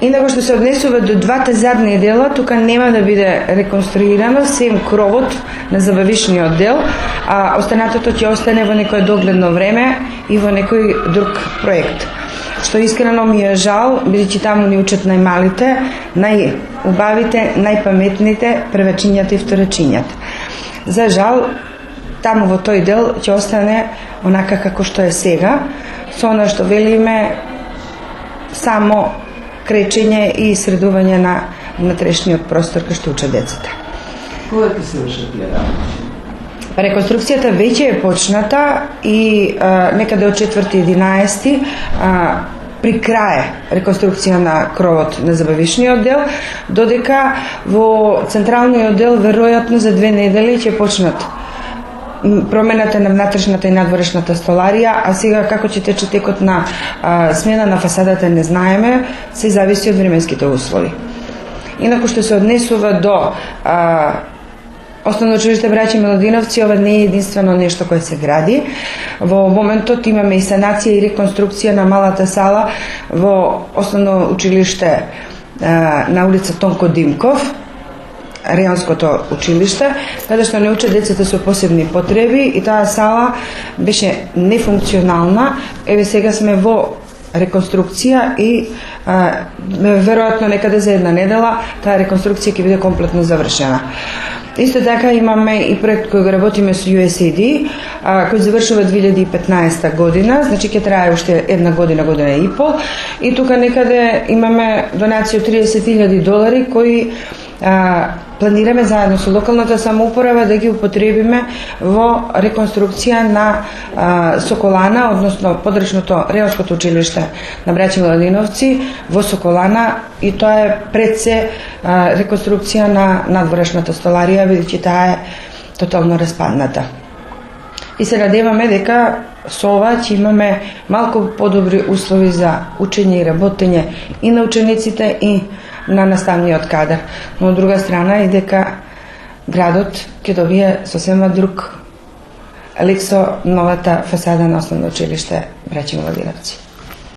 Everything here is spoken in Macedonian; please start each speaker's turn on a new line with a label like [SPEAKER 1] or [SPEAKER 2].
[SPEAKER 1] Инако што се однесува до двата задни дела, тука нема да биде реконструирано, сем кровот на забавишниот дел, а останатото ќе остане во некое догледно време и во некој друг проект. Што искрено ми е жал, бидејќи таму ни учат најмалите, најубавите, најпаметните, првачињата и вторачињата. За жал, таму во тој дел ќе остане онака како што е сега, со она што велиме само кречење и средување на внатрешниот простор кај што учат децата.
[SPEAKER 2] Кога ќе се вршат тие работи?
[SPEAKER 1] Реконструкцијата веќе е почната и некаде од 4.11 при крај реконструкција на кровот на забавишниот дел, додека во централниот дел веројатно за 2 недели ќе почнат промената на внатрешната и надворешната столарија, а сега како ќе тече текот на смена на фасадата не знаеме, се зависи од временските услови. Инаку што се однесува до Основно училиште Браќа Милодиновци, ова не е единствено нешто кое се гради. Во моментот имаме и санација и реконструкција на малата сала во Основно училиште на улица Тонко Димков, Реонското училиште, каде што не учат децата со посебни потреби и таа сала беше нефункционална. Еве сега сме во реконструкција и веројатно некаде за 1 недела таа реконструкција ќе биде комплетно завршена. Исто така имаме и проект кој го работиме со USAID, кој завршува 2015 година, значи ќе трае уште 1 година, година и пол, и тука некаде имаме донација од $30,000 кои планираме заедно со локалната самоуправа да ги употребиме во реконструкција на Соколана, односно подрачното Реонското училиште на Браќа Милодиновци во Соколана, и тоа е пред се реконструкција на надворешната столарија, бидејќи таа е тотално распадната. И се надеваме дека со ова ќе имаме малку подобри услови за учење и работење и на учениците и на наставниот кадар. Но од друга страна и дека градот ќе добие сосема друг лик со новата фасада на Основно училиште Браќа Милодиновци.